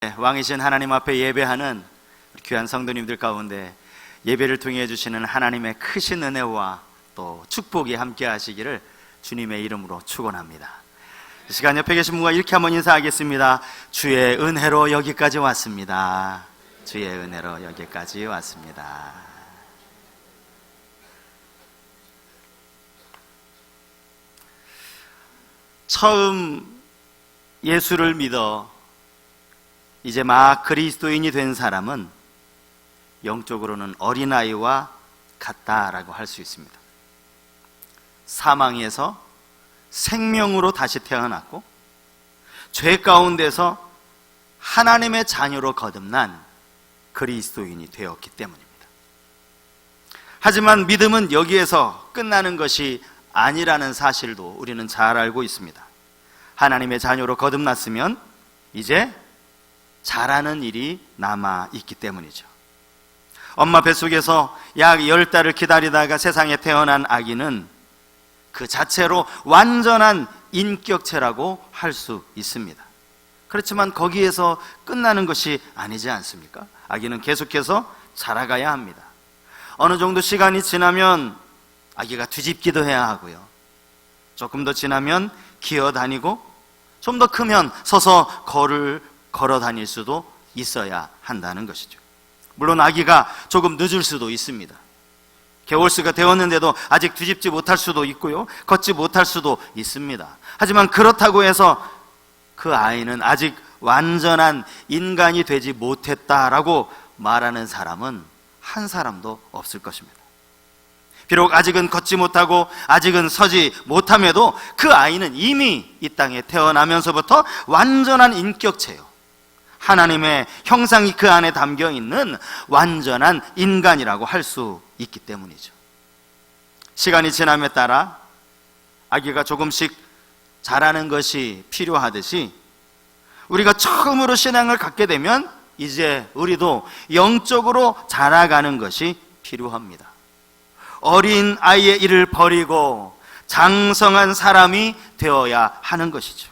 왕이신 하나님 앞에 예배하는 귀한 성도님들 가운데 예배를 통해 주시는 하나님의 크신 은혜와 또 축복이 함께 하시기를 주님의 이름으로 축원합니다. 이 시간 옆에 계신 분과 이렇게 한번 인사하겠습니다. 주의 은혜로 여기까지 왔습니다. 주의 은혜로 여기까지 왔습니다. 처음 예수를 믿어 이제 막 그리스도인이 된 사람은 영적으로는 어린아이와 같다라고 할 수 있습니다. 사망에서 생명으로 다시 태어났고 죄 가운데서 하나님의 자녀로 거듭난 그리스도인이 되었기 때문입니다. 하지만 믿음은 여기에서 끝나는 것이 아니라는 사실도 우리는 잘 알고 있습니다. 하나님의 자녀로 거듭났으면 이제 잘하는 일이 남아있기 때문이죠. 엄마 뱃속에서 약 10달을 기다리다가 세상에 태어난 아기는 그 자체로 완전한 인격체라고 할 수 있습니다. 그렇지만 거기에서 끝나는 것이 아니지 않습니까? 아기는 계속해서 자라가야 합니다. 어느 정도 시간이 지나면 아기가 뒤집기도 해야 하고요, 조금 더 지나면 기어다니고 좀 더 크면 서서 걸어 다닐 수도 있어야 한다는 것이죠. 물론 아기가 조금 늦을 수도 있습니다. 개월수가 되었는데도 아직 뒤집지 못할 수도 있고요, 걷지 못할 수도 있습니다. 하지만 그렇다고 해서 그 아이는 아직 완전한 인간이 되지 못했다라고 말하는 사람은 한 사람도 없을 것입니다. 비록 아직은 걷지 못하고 아직은 서지 못함에도 그 아이는 이미 이 땅에 태어나면서부터 완전한 인격체요, 하나님의 형상이 그 안에 담겨 있는 완전한 인간이라고 할 수 있기 때문이죠. 시간이 지남에 따라 아기가 조금씩 자라는 것이 필요하듯이 우리가 처음으로 신앙을 갖게 되면 이제 우리도 영적으로 자라가는 것이 필요합니다. 어린 아이의 일을 버리고 장성한 사람이 되어야 하는 것이죠.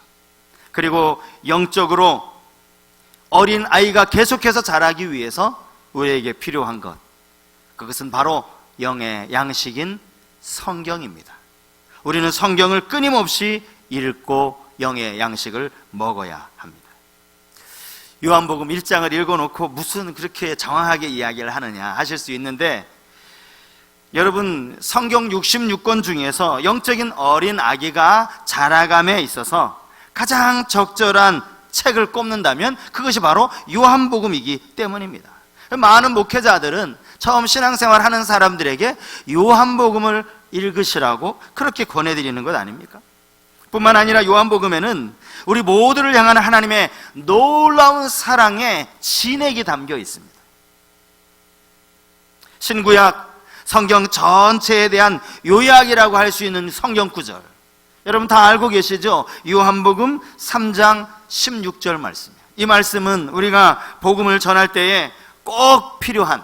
그리고 영적으로 어린 아이가 계속해서 자라기 위해서 우리에게 필요한 것, 그것은 바로 영의 양식인 성경입니다. 우리는 성경을 끊임없이 읽고 영의 양식을 먹어야 합니다. 요한복음 1장을 읽어놓고 무슨 그렇게 정확하게 이야기를 하느냐 하실 수 있는데, 여러분, 성경 66권 중에서 영적인 어린 아기가 자라감에 있어서 가장 적절한 책을 꼽는다면 그것이 바로 요한복음이기 때문입니다. 많은 목회자들은 처음 신앙생활 하는 사람들에게 요한복음을 읽으시라고 그렇게 권해드리는 것 아닙니까? 뿐만 아니라 요한복음에는 우리 모두를 향한 하나님의 놀라운 사랑의 진액이 담겨 있습니다. 신구약 성경 전체에 대한 요약이라고 할 수 있는 성경 구절, 여러분 다 알고 계시죠? 요한복음 3장 16절 말씀. 이 말씀은 우리가 복음을 전할 때에 꼭 필요한,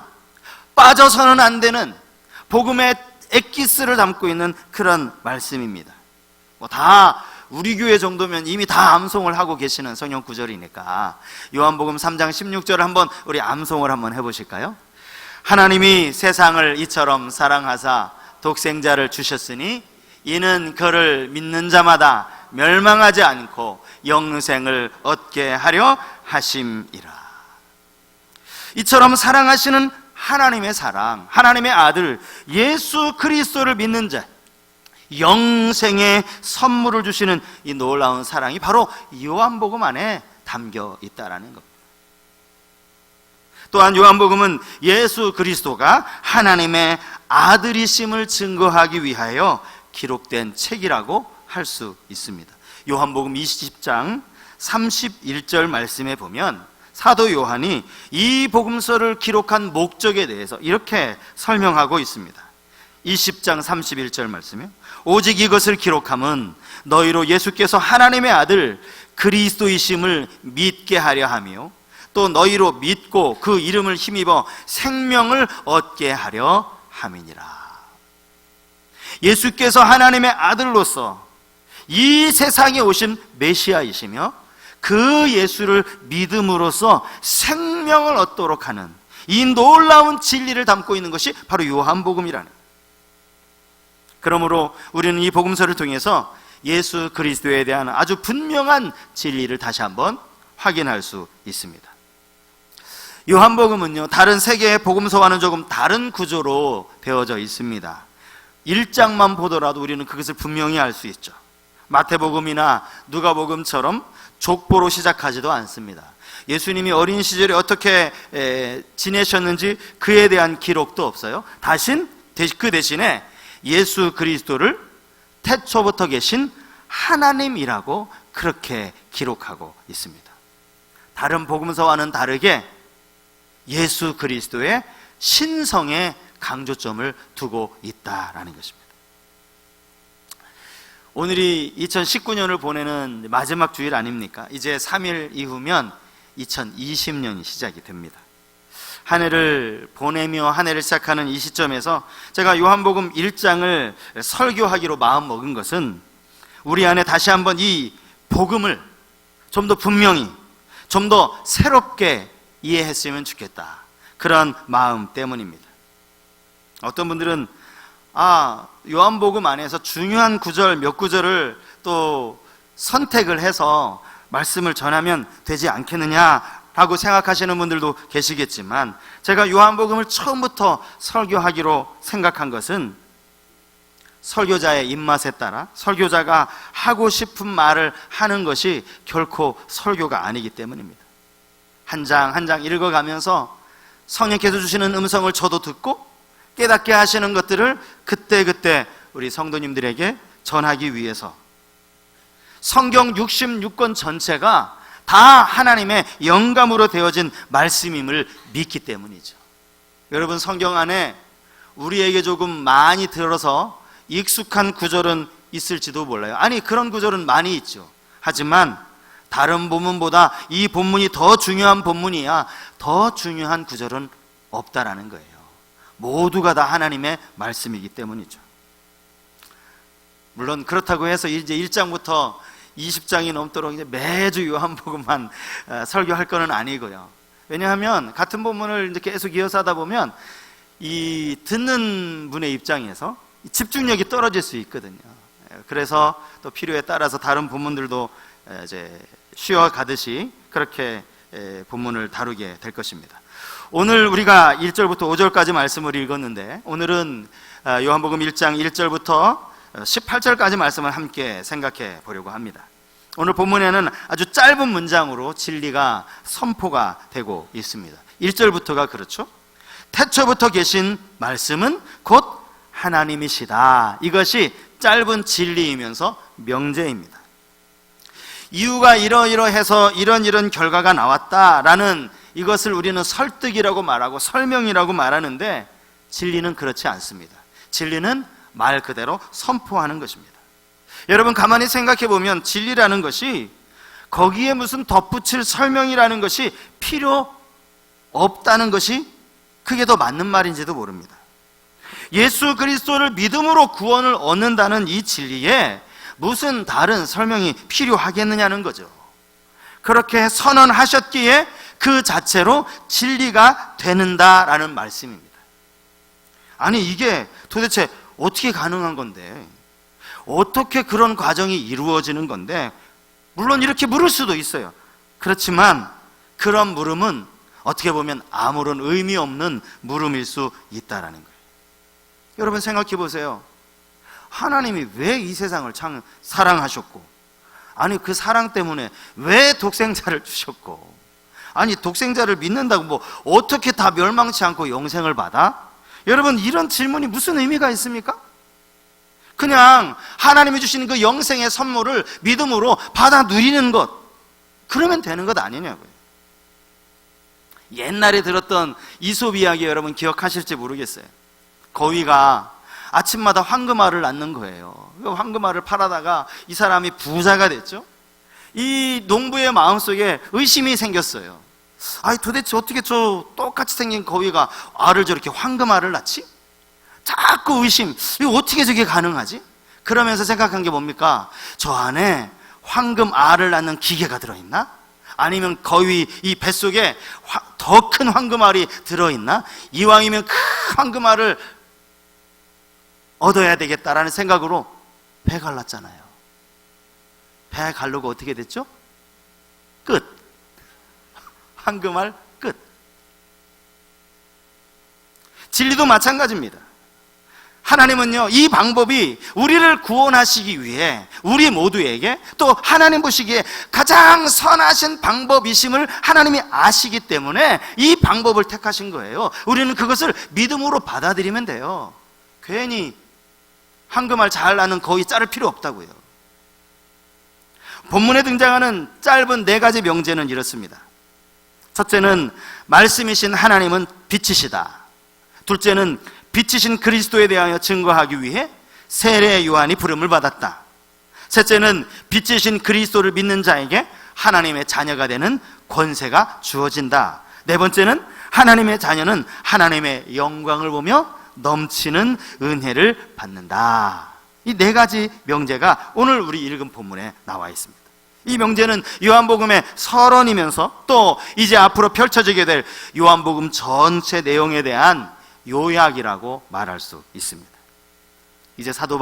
빠져서는 안 되는 복음의 엑기스를 담고 있는 그런 말씀입니다. 다 우리 교회 정도면 이미 다 암송을 하고 계시는 성경 구절이니까 요한복음 3장 16절을 한번 우리 암송을 한번 해보실까요? 하나님이 세상을 이처럼 사랑하사 독생자를 주셨으니 이는 그를 믿는 자마다 멸망하지 않고 영생을 얻게 하려 하심이라. 이처럼 사랑하시는 하나님의 사랑, 하나님의 아들 예수 그리스도를 믿는 자, 영생의 선물을 주시는 이 놀라운 사랑이 바로 요한복음 안에 담겨 있다라는 겁니다. 또한 요한복음은 예수 그리스도가 하나님의 아들이심을 증거하기 위하여 기록된 책이라고 할 수 있습니다. 요한복음 20장 31절 말씀에 보면 사도 요한이 이 복음서를 기록한 목적에 대해서 이렇게 설명하고 있습니다. 20장 31절 말씀에 오직 이것을 기록함은 너희로 예수께서 하나님의 아들 그리스도이심을 믿게 하려 하며 또 너희로 믿고 그 이름을 힘입어 생명을 얻게 하려 함이니라. 예수께서 하나님의 아들로서 이 세상에 오신 메시아이시며 그 예수를 믿음으로써 생명을 얻도록 하는 이 놀라운 진리를 담고 있는 것이 바로 요한복음이라는 거예요. 그러므로 우리는 이 복음서를 통해서 예수 그리스도에 대한 아주 분명한 진리를 다시 한번 확인할 수 있습니다. 요한복음은요, 다른 세 개의 복음서와는 조금 다른 구조로 되어져 있습니다. 1장만 보더라도 우리는 그것을 분명히 알 수 있죠. 마태복음이나 누가복음처럼 족보로 시작하지도 않습니다. 예수님이 어린 시절에 어떻게 지내셨는지 그에 대한 기록도 없어요. 그 대신에 예수 그리스도를 태초부터 계신 하나님이라고 그렇게 기록하고 있습니다. 다른 복음서와는 다르게 예수 그리스도의 신성에 강조점을 두고 있다라는 것입니다. 오늘이 2019년을 보내는 마지막 주일 아닙니까? 이제 3일 이후면 2020년이 시작이 됩니다. 한 해를 보내며 한 해를 시작하는 이 시점에서 제가 요한복음 1장을 설교하기로 마음먹은 것은 우리 안에 다시 한번 이 복음을 좀 더 분명히, 좀 더 새롭게 이해했으면 좋겠다, 그런 마음 때문입니다. 어떤 분들은 요한복음 안에서 중요한 구절 몇 구절을 또 선택을 해서 말씀을 전하면 되지 않겠느냐라고 생각하시는 분들도 계시겠지만, 제가 요한복음을 처음부터 설교하기로 생각한 것은 설교자의 입맛에 따라 설교자가 하고 싶은 말을 하는 것이 결코 설교가 아니기 때문입니다. 한 장 한 장 읽어가면서 성령께서 주시는 음성을 저도 듣고 깨닫게 하시는 것들을 그때그때 우리 성도님들에게 전하기 위해서, 성경 66권 전체가 다 하나님의 영감으로 되어진 말씀임을 믿기 때문이죠. 여러분, 성경 안에 우리에게 조금 많이 들어서 익숙한 구절은 있을지도 몰라요. 아니, 그런 구절은 많이 있죠. 하지만 다른 본문보다 이 본문이 더 중요한 본문이야 더 중요한 구절은 없다라는 거예요. 모두가 다 하나님의 말씀이기 때문이죠. 물론 그렇다고 해서 이제 1장부터 20장이 넘도록 이제 매주 요한복음만 설교할 거는 아니고요. 왜냐하면 같은 본문을 이제 계속 이어서 하다 보면 이 듣는 분의 입장에서 집중력이 떨어질 수 있거든요. 그래서 또 필요에 따라서 다른 본문들도 이제 쉬어가듯이 그렇게 본문을 다루게 될 것입니다. 오늘 우리가 1절부터 5절까지 말씀을 읽었는데, 오늘은 요한복음 1장 1절부터 18절까지 말씀을 함께 생각해 보려고 합니다. 오늘 본문에는 아주 짧은 문장으로 진리가 선포가 되고 있습니다. 1절부터가 그렇죠. 태초부터 계신 말씀은 곧 하나님이시다. 이것이 짧은 진리이면서 명제입니다. 이유가 이러이러해서 이런 결과가 나왔다라는 이것을 우리는 설득이라고 말하고 설명이라고 말하는데, 진리는 그렇지 않습니다. 진리는 말 그대로 선포하는 것입니다. 여러분, 가만히 생각해 보면 진리라는 것이 거기에 무슨 덧붙일 설명이라는 것이 필요 없다는 것이 그게 더 맞는 말인지도 모릅니다. 예수 그리스도를 믿음으로 구원을 얻는다는 이 진리에 무슨 다른 설명이 필요하겠느냐는 거죠. 그렇게 선언하셨기에 그 자체로 진리가 되는다라는 말씀입니다. 아니, 이게 도대체 어떻게 가능한 건데, 어떻게 그런 과정이 이루어지는 건데, 물론 이렇게 물을 수도 있어요. 그렇지만 그런 물음은 어떻게 보면 아무런 의미 없는 물음일 수 있다라는 거예요. 여러분, 생각해 보세요. 하나님이 왜 이 세상을 참 사랑하셨고, 아니 그 사랑 때문에 왜 독생자를 주셨고, 아니 독생자를 믿는다고 뭐 어떻게 다 멸망치 않고 영생을 받아? 여러분, 이런 질문이 무슨 의미가 있습니까? 그냥 하나님이 주시는 그 영생의 선물을 믿음으로 받아 누리는 것, 그러면 되는 것 아니냐고요. 옛날에 들었던 이솝 이야기 여러분 기억하실지 모르겠어요. 거위가 아침마다 황금알을 낳는 거예요. 그 황금알을 팔아다가 이 사람이 부자가 됐죠. 이 농부의 마음속에 의심이 생겼어요. 아니 도대체 어떻게 저 똑같이 생긴 거위가 알을 저렇게 황금알을 낳지? 자꾸 의심, 이거 어떻게 저게 가능하지? 그러면서 생각한 게 뭡니까? 저 안에 황금알을 낳는 기계가 들어있나? 아니면 거위 이 뱃속에 더 큰 황금알이 들어있나? 이왕이면 큰 황금알을 얻어야 되겠다라는 생각으로 배 갈랐잖아요. 배 갈르고 어떻게 됐죠? 끝. 황금알 끝. 진리도 마찬가지입니다. 하나님은요, 이 방법이 우리를 구원하시기 위해 우리 모두에게 또 하나님 보시기에 가장 선하신 방법이심을 하나님이 아시기 때문에 이 방법을 택하신 거예요. 우리는 그것을 믿음으로 받아들이면 돼요. 괜히 황금알 잘 나는 거위 자를 필요 없다고요. 본문에 등장하는 짧은 4가지 명제는 이렇습니다. 첫째는 말씀이신 하나님은 빛이시다. 둘째는 빛이신 그리스도에 대하여 증거하기 위해 세례 요한이 부름을 받았다. 셋째는 빛이신 그리스도를 믿는 자에게 하나님의 자녀가 되는 권세가 주어진다. 네 번째는 하나님의 자녀는 하나님의 영광을 보며 넘치는 은혜를 받는다. 이 4가지 명제가 오늘 우리 읽은 본문에 나와 있습니다. 이 명제는 요한복음의 서론이면서 또 이제 앞으로 펼쳐지게 될 요한복음 전체 내용에 대한 요약이라고 말할 수 있습니다. 이제 사도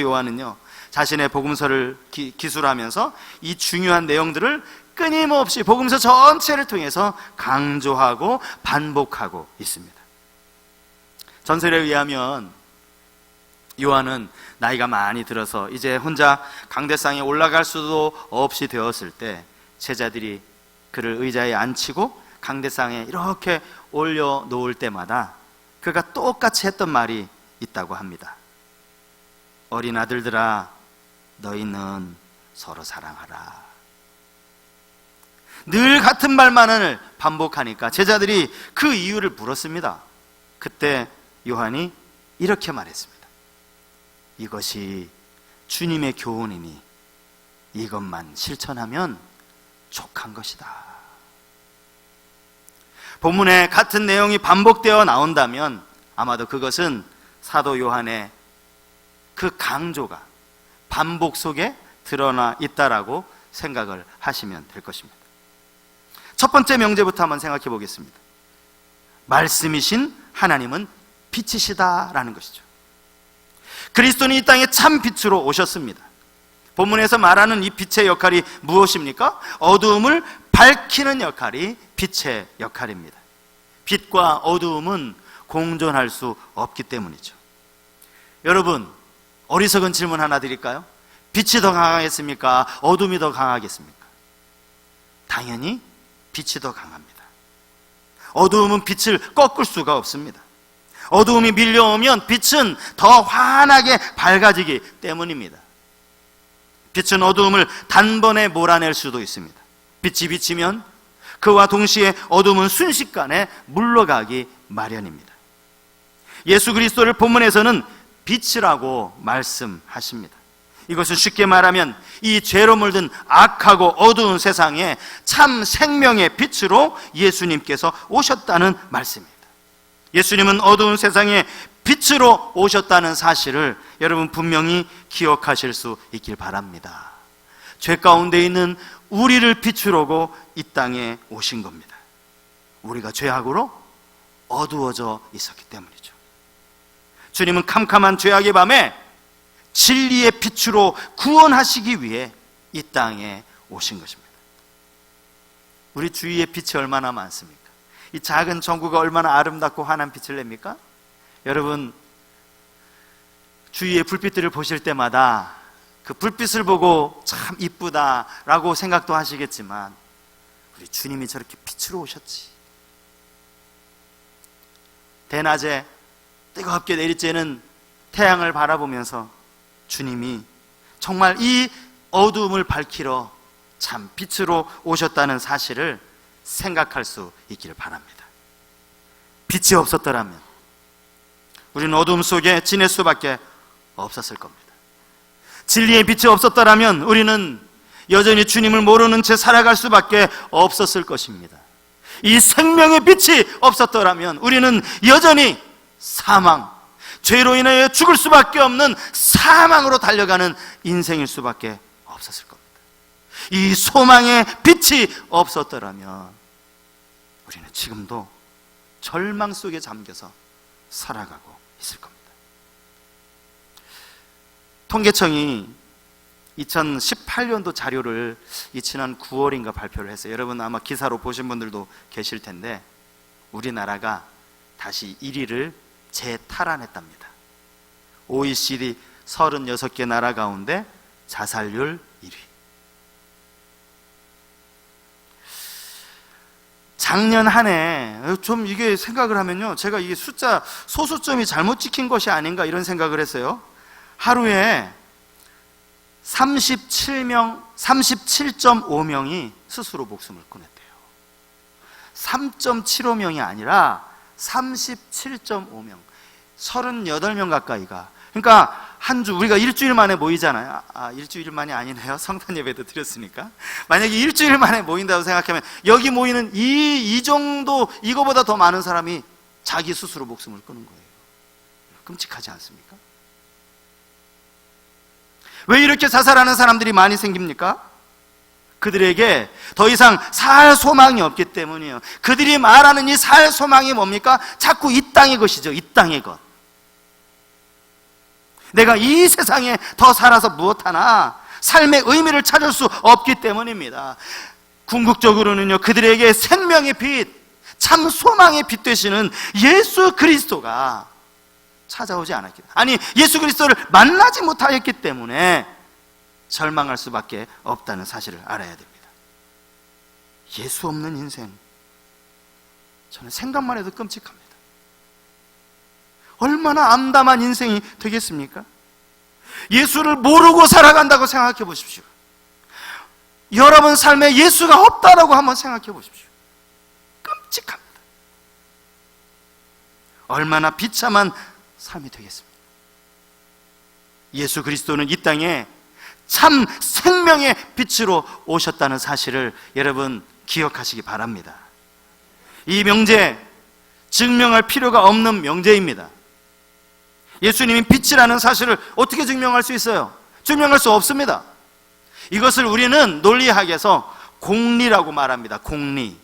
요한은요, 자신의 복음서를 기술하면서 이 중요한 내용들을 끊임없이 복음서 전체를 통해서 강조하고 반복하고 있습니다. 전설에 의하면 요한은 나이가 많이 들어서 이제 혼자 강대상에 올라갈 수도 없이 되었을 때 제자들이 그를 의자에 앉히고 강대상에 이렇게 올려놓을 때마다 그가 똑같이 했던 말이 있다고 합니다. 어린 아들들아, 너희는 서로 사랑하라. 늘 같은 말만을 반복하니까 제자들이 그 이유를 물었습니다. 그때 요한이 이렇게 말했습니다. 이것이 주님의 교훈이니 이것만 실천하면 족한 것이다. 본문에 같은 내용이 반복되어 나온다면 아마도 그것은 사도 요한의 그 강조가 반복 속에 드러나 있다라고 생각을 하시면 될 것입니다. 첫 번째 명제부터 한번 생각해 보겠습니다. 말씀이신 하나님은 빛이시다라는 것이죠. 그리스도는 이 땅에 참 빛으로 오셨습니다. 본문에서 말하는 이 빛의 역할이 무엇입니까? 어두움을 밝히는 역할이 빛의 역할입니다. 빛과 어두움은 공존할 수 없기 때문이죠. 여러분, 어리석은 질문 하나 드릴까요? 빛이 더 강하겠습니까? 어둠이 더 강하겠습니까? 당연히 빛이 더 강합니다. 어두움은 빛을 꺾을 수가 없습니다. 어두움이 밀려오면 빛은 더 환하게 밝아지기 때문입니다. 빛은 어두움을 단번에 몰아낼 수도 있습니다. 빛이 비치면 그와 동시에 어둠은 순식간에 물러가기 마련입니다. 예수 그리스도를 본문에서는 빛이라고 말씀하십니다. 이것은 쉽게 말하면 이 죄로 물든 악하고 어두운 세상에 참 생명의 빛으로 예수님께서 오셨다는 말씀입니다. 예수님은 어두운 세상에 빛으로 오셨다는 사실을 여러분 분명히 기억하실 수 있길 바랍니다. 죄 가운데 있는 우리를 빛으로고 이 땅에 오신 겁니다. 우리가 죄악으로 어두워져 있었기 때문이죠. 주님은 캄캄한 죄악의 밤에 진리의 빛으로 구원하시기 위해 이 땅에 오신 것입니다. 우리 주위에 빛이 얼마나 많습니까? 이 작은 전구가 얼마나 아름답고 환한 빛을 냅니까? 여러분, 주위의 불빛들을 보실 때마다 그 불빛을 보고 참 이쁘다라고 생각도 하시겠지만 우리 주님이 저렇게 빛으로 오셨지. 대낮에 뜨겁게 내리쬐는 태양을 바라보면서 주님이 정말 이 어두움을 밝히러 참 빛으로 오셨다는 사실을 생각할 수 있기를 바랍니다. 빛이 없었더라면 우리는 어두움 속에 지낼 수밖에 없었을 겁니다. 진리의 빛이 없었더라면 우리는 여전히 주님을 모르는 채 살아갈 수밖에 없었을 것입니다. 이 생명의 빛이 없었더라면 우리는 여전히 사망, 죄로 인하여 죽을 수밖에 없는 사망으로 달려가는 인생일 수밖에 없었을 겁니다. 이 소망의 빛이 없었더라면 우리는 지금도 절망 속에 잠겨서 살아가고 있을 겁니다. 통계청이 2018년도 자료를 지난 9월인가 발표를 했어요. 여러분 아마 기사로 보신 분들도 계실 텐데 우리나라가 다시 1위를 재탈환했답니다. OECD 36개 나라 가운데 자살률 1위. 작년 한 해 좀 이게 생각을 하면요, 제가 이게 숫자 소수점이 잘못 찍힌 것이 아닌가 이런 생각을 했어요. 하루에 37.5명이 스스로 목숨을 끊었대요. 3.75명이 아니라 37.5명, 38명 가까이가. 그러니까 한 주, 우리가 일주일 만에 모이잖아요. 일주일 만이 아니네요. 성탄 예배도 드렸으니까. 만약에 일주일 만에 모인다고 생각하면 여기 모이는 이 정도, 이거보다 더 많은 사람이 자기 스스로 목숨을 끊은 거예요. 끔찍하지 않습니까? 왜 이렇게 자살하는 사람들이 많이 생깁니까? 그들에게 더 이상 살 소망이 없기 때문이에요. 그들이 말하는 이 살 소망이 뭡니까? 자꾸 이 땅의 것이죠. 이 땅의 것. 내가 이 세상에 더 살아서 무엇하나 삶의 의미를 찾을 수 없기 때문입니다. 궁극적으로는요, 그들에게 생명의 빛, 참 소망의 빛 되시는 예수 그리스도가 찾아오지 않았기, 아니 예수 그리스도를 만나지 못하였기 때문에 절망할 수밖에 없다는 사실을 알아야 됩니다. 예수 없는 인생, 저는 생각만 해도 끔찍합니다. 얼마나 암담한 인생이 되겠습니까? 예수를 모르고 살아간다고 생각해 보십시오. 여러분 삶에 예수가 없다라고 한번 생각해 보십시오. 끔찍합니다. 얼마나 비참한 삶이 되겠습니까? 예수 그리스도는 이 땅에 참 생명의 빛으로 오셨다는 사실을 여러분 기억하시기 바랍니다. 이 명제, 증명할 필요가 없는 명제입니다. 예수님이 빛이라는 사실을 어떻게 증명할 수 있어요? 증명할 수 없습니다. 이것을 우리는 논리학에서 공리라고 말합니다. 공리.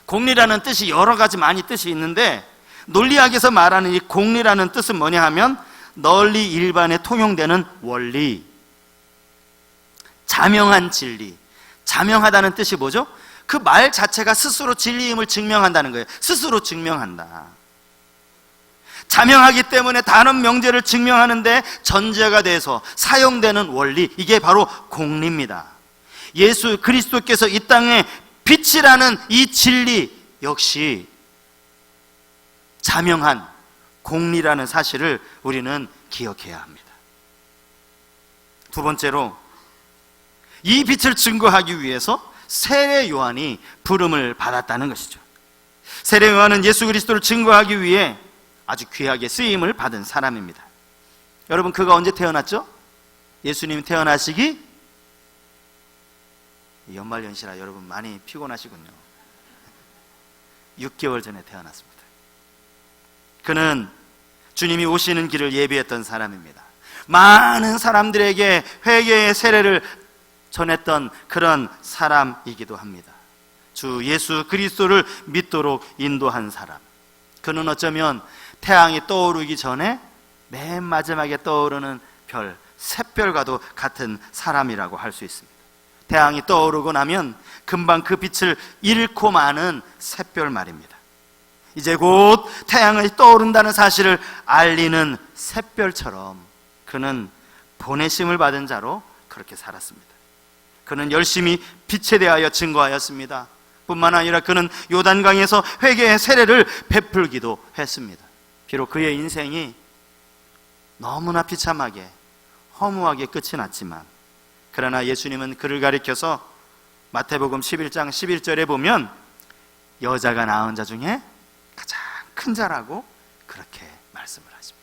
공리라는 뜻이 여러 가지 많이 뜻이 있는데 논리학에서 말하는 이 공리라는 뜻은 뭐냐 하면 널리 일반에 통용되는 원리, 자명한 진리. 자명하다는 뜻이 뭐죠? 그 말 자체가 스스로 진리임을 증명한다는 거예요. 스스로 증명한다. 자명하기 때문에 다른 명제를 증명하는데 전제가 돼서 사용되는 원리, 이게 바로 공리입니다. 예수 그리스도께서 이 땅에 빛이라는 이 진리 역시 자명한 공리라는 사실을 우리는 기억해야 합니다. 두 번째로, 이 빛을 증거하기 위해서 세례 요한이 부름을 받았다는 것이죠. 세례 요한은 예수 그리스도를 증거하기 위해 아주 귀하게 쓰임을 받은 사람입니다. 여러분, 그가 언제 태어났죠? 예수님이 태어나시기 연말연시라 여러분 많이 피곤하시군요. 6개월 전에 태어났습니다. 그는 주님이 오시는 길을 예비했던 사람입니다. 많은 사람들에게 회개의 세례를 전했던 그런 사람이기도 합니다. 주 예수 그리스도를 믿도록 인도한 사람. 그는 어쩌면 태양이 떠오르기 전에 맨 마지막에 떠오르는 별, 샛별과도 같은 사람이라고 할 수 있습니다. 태양이 떠오르고 나면 금방 그 빛을 잃고 마는 샛별 말입니다. 이제 곧 태양이 떠오른다는 사실을 알리는 샛별처럼 그는 보내심을 받은 자로 그렇게 살았습니다. 그는 열심히 빛에 대하여 증거하였습니다. 뿐만 아니라 그는 요단강에서 회개의 세례를 베풀기도 했습니다. 비록 그의 인생이 너무나 비참하게 허무하게 끝이 났지만, 그러나 예수님은 그를 가리켜서 마태복음 11장 11절에 보면 여자가 낳은 자 중에 가장 큰 자라고 그렇게 말씀을 하십니다.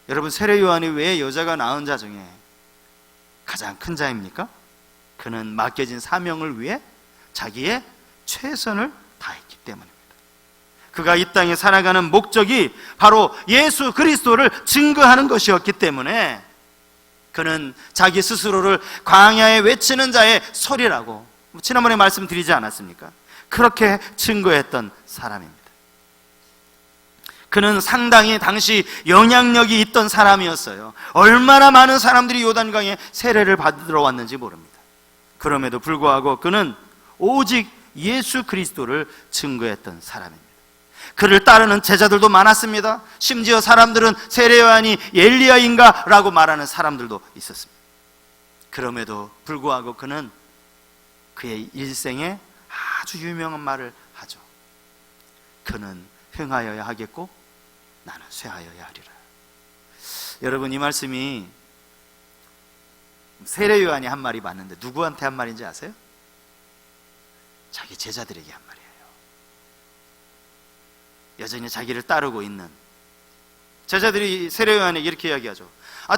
여러분, 세례 요한이 왜 여자가 낳은 자 중에 가장 큰 자입니까? 그는 맡겨진 사명을 위해 자기의 최선을 다했기 때문입니다. 그가 이 땅에 살아가는 목적이 바로 예수 그리스도를 증거하는 것이었기 때문에 그는 자기 스스로를 광야에 외치는 자의 소리라고 지난번에 말씀드리지 않았습니까? 그렇게 증거했던 사람입니다. 그는 상당히 당시 영향력이 있던 사람이었어요. 얼마나 많은 사람들이 요단강에 세례를 받으러 왔는지 모릅니다. 그럼에도 불구하고 그는 오직 예수 그리스도를 증거했던 사람입니다. 그를 따르는 제자들도 많았습니다. 심지어 사람들은 세례 요한이 엘리야인가 라고 말하는 사람들도 있었습니다. 그럼에도 불구하고 그는 그의 일생에 아주 유명한 말을 하죠. 그는 흥하여야 하겠고 나는 쇠하여야 하리라. 여러분, 이 말씀이 세례 요한이 한 말이 맞는데 누구한테 한 말인지 아세요? 자기 제자들에게 한 말이에요. 여전히 자기를 따르고 있는 제자들이 세례 요한에게 이렇게 이야기하죠.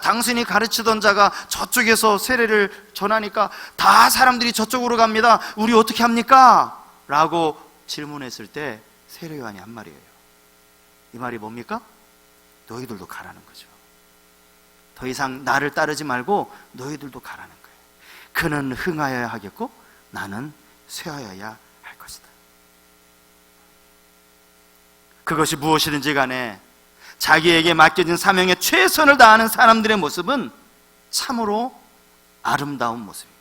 당신이 가르치던 자가 저쪽에서 세례를 전하니까 다 사람들이 저쪽으로 갑니다. 우리 어떻게 합니까? 라고 질문했을 때 세례 요한이 한 말이에요. 이 말이 뭡니까? 너희들도 가라는 거죠. 더 이상 나를 따르지 말고 너희들도 가라는 거예요. 그는 흥하여야 하겠고 나는 쇠하여야 할 것이다. 그것이 무엇이든지 간에 자기에게 맡겨진 사명에 최선을 다하는 사람들의 모습은 참으로 아름다운 모습입니다.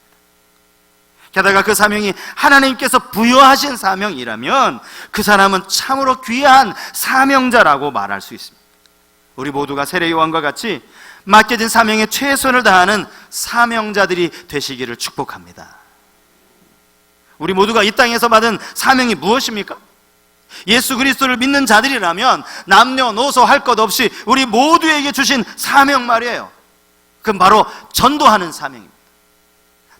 게다가 그 사명이 하나님께서 부여하신 사명이라면 그 사람은 참으로 귀한 사명자라고 말할 수 있습니다. 우리 모두가 세례 요한과 같이 맡겨진 사명에 최선을 다하는 사명자들이 되시기를 축복합니다. 우리 모두가 이 땅에서 받은 사명이 무엇입니까? 예수 그리스도를 믿는 자들이라면 남녀노소 할 것 없이 우리 모두에게 주신 사명 말이에요. 그건 바로 전도하는 사명입니다.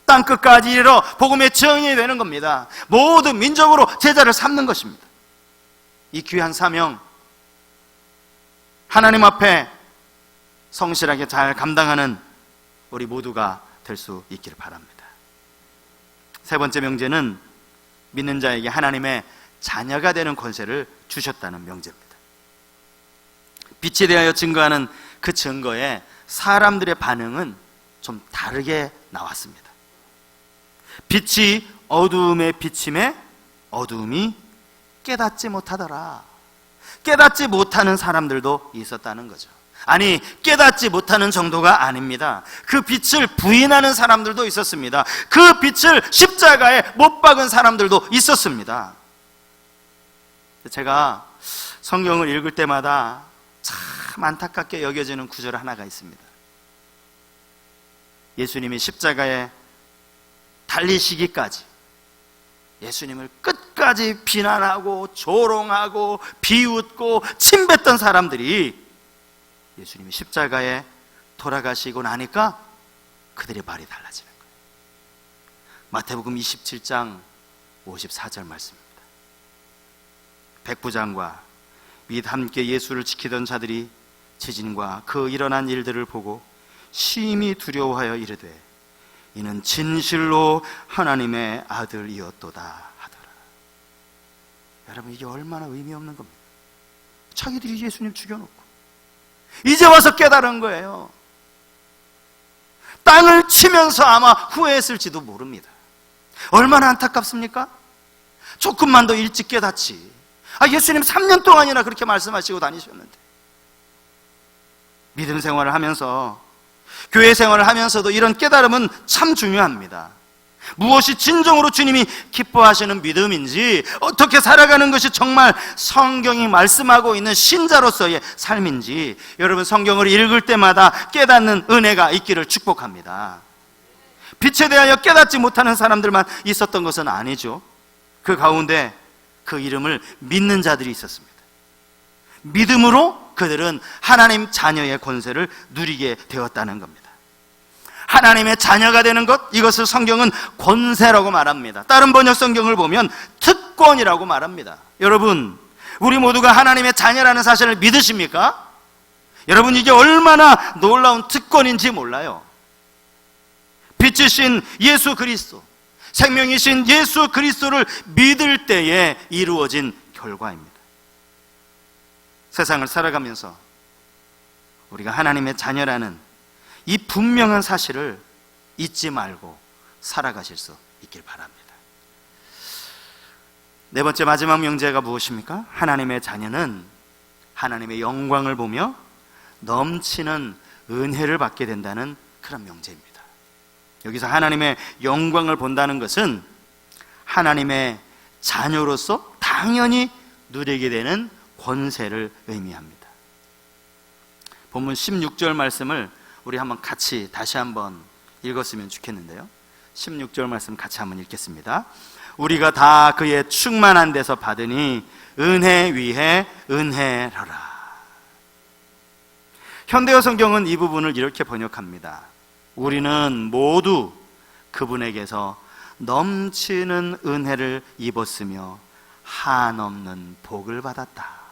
땅끝까지 이르러 복음의 증인이 되는 겁니다. 모든 민족으로 제자를 삼는 것입니다. 이 귀한 사명, 하나님 앞에 성실하게 잘 감당하는 우리 모두가 될 수 있기를 바랍니다. 세 번째 명제는 믿는 자에게 하나님의 자녀가 되는 권세를 주셨다는 명제입니다. 빛에 대하여 증거하는 그 증거에 사람들의 반응은 좀 다르게 나왔습니다. 빛이 어두움에 비침에 어두움이 깨닫지 못하더라. 깨닫지 못하는 사람들도 있었다는 거죠. 아니, 깨닫지 못하는 정도가 아닙니다. 그 빛을 부인하는 사람들도 있었습니다. 그 빛을 십자가에 못 박은 사람들도 있었습니다. 제가 성경을 읽을 때마다 참 안타깝게 여겨지는 구절 하나가 있습니다. 예수님이 십자가에 달리시기까지 예수님을 끝까지 비난하고 조롱하고 비웃고 침뱉던 사람들이 예수님이 십자가에 돌아가시고 나니까 그들의 말이 달라지는 거예요. 마태복음 27장 54절 말씀입니다. 백부장과 및 함께 예수를 지키던 자들이 지진과 그 일어난 일들을 보고 심히 두려워하여 이르되 이는 진실로 하나님의 아들이었도다 하더라. 여러분, 이게 얼마나 의미 없는 겁니다. 자기들이 예수님 죽여놓고 이제 와서 깨달은 거예요. 땅을 치면서 아마 후회했을지도 모릅니다. 얼마나 안타깝습니까? 조금만 더 일찍 깨닫지. 예수님 3년 동안이나 그렇게 말씀하시고 다니셨는데, 믿음 생활을 하면서, 교회 생활을 하면서도 이런 깨달음은 참 중요합니다. 무엇이 진정으로 주님이 기뻐하시는 믿음인지, 어떻게 살아가는 것이 정말 성경이 말씀하고 있는 신자로서의 삶인지, 여러분 성경을 읽을 때마다 깨닫는 은혜가 있기를 축복합니다. 빛에 대하여 깨닫지 못하는 사람들만 있었던 것은 아니죠. 그 가운데 그 이름을 믿는 자들이 있었습니다. 믿음으로 그들은 하나님 자녀의 권세를 누리게 되었다는 겁니다. 하나님의 자녀가 되는 것, 이것을 성경은 권세라고 말합니다. 다른 번역 성경을 보면 특권이라고 말합니다. 여러분, 우리 모두가 하나님의 자녀라는 사실을 믿으십니까? 여러분, 이게 얼마나 놀라운 특권인지 몰라요. 빛이신 예수 그리스도, 생명이신 예수 그리스도를 믿을 때에 이루어진 결과입니다. 세상을 살아가면서 우리가 하나님의 자녀라는 이 분명한 사실을 잊지 말고 살아가실 수 있길 바랍니다. 네 번째 마지막 명제가 무엇입니까? 하나님의 자녀는 하나님의 영광을 보며 넘치는 은혜를 받게 된다는 그런 명제입니다. 여기서 하나님의 영광을 본다는 것은 하나님의 자녀로서 당연히 누리게 되는 권세를 의미합니다. 본문 16절 말씀을 우리 한번 같이 다시 한번 읽었으면 좋겠는데요. 16절 말씀 같이 한번 읽겠습니다. 우리가 다 그의 충만한 데서 받으니 은혜 위에 은혜라라. 현대어 성경은 이 부분을 이렇게 번역합니다. 우리는 모두 그분에게서 넘치는 은혜를 입었으며 한없는 복을 받았다.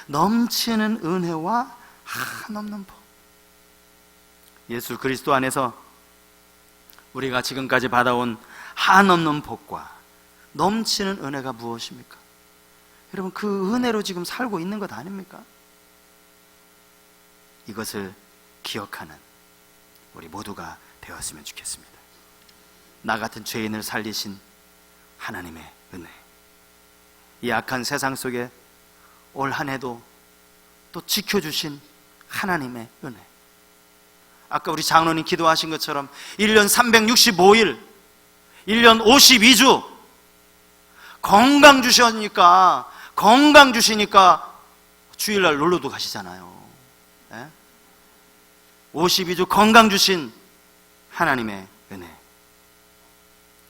넘치는 은혜와 한없는 복. 예수 그리스도 안에서 우리가 지금까지 받아온 한없는 복과 넘치는 은혜가 무엇입니까? 여러분, 그 은혜로 지금 살고 있는 것 아닙니까? 이것을 기억하는 우리 모두가 되었으면 좋겠습니다. 나 같은 죄인을 살리신 하나님의 은혜, 이 악한 세상 속에 올 한 해도 또 지켜주신 하나님의 은혜, 아까 우리 장로님 기도하신 것처럼 1년 365일 1년 52주 건강 주시니까 주일날 놀러도 가시잖아요. 52주 건강 주신 하나님의 은혜,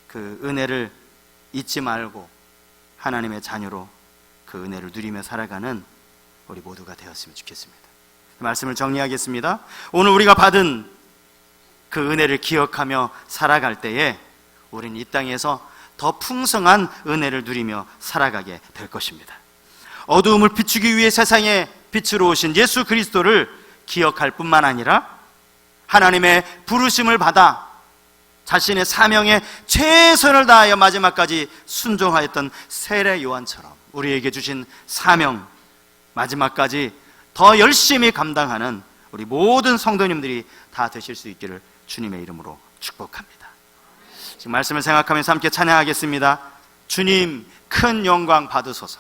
그 은혜를 잊지 말고 하나님의 자녀로 그 은혜를 누리며 살아가는 우리 모두가 되었으면 좋겠습니다. 말씀을 정리하겠습니다. 오늘 우리가 받은 그 은혜를 기억하며 살아갈 때에 우리는 이 땅에서 더 풍성한 은혜를 누리며 살아가게 될 것입니다. 어두움을 비추기 위해 세상에 빛으로 오신 예수 그리스도를 기억할 뿐만 아니라 하나님의 부르심을 받아 자신의 사명에 최선을 다하여 마지막까지 순종하였던 세례 요한처럼 우리에게 주신 사명, 마지막까지 더 열심히 감당하는 우리 모든 성도님들이 다 되실 수 있기를 주님의 이름으로 축복합니다. 지금 말씀을 생각하면서 함께 찬양하겠습니다. 주님 큰 영광 받으소서.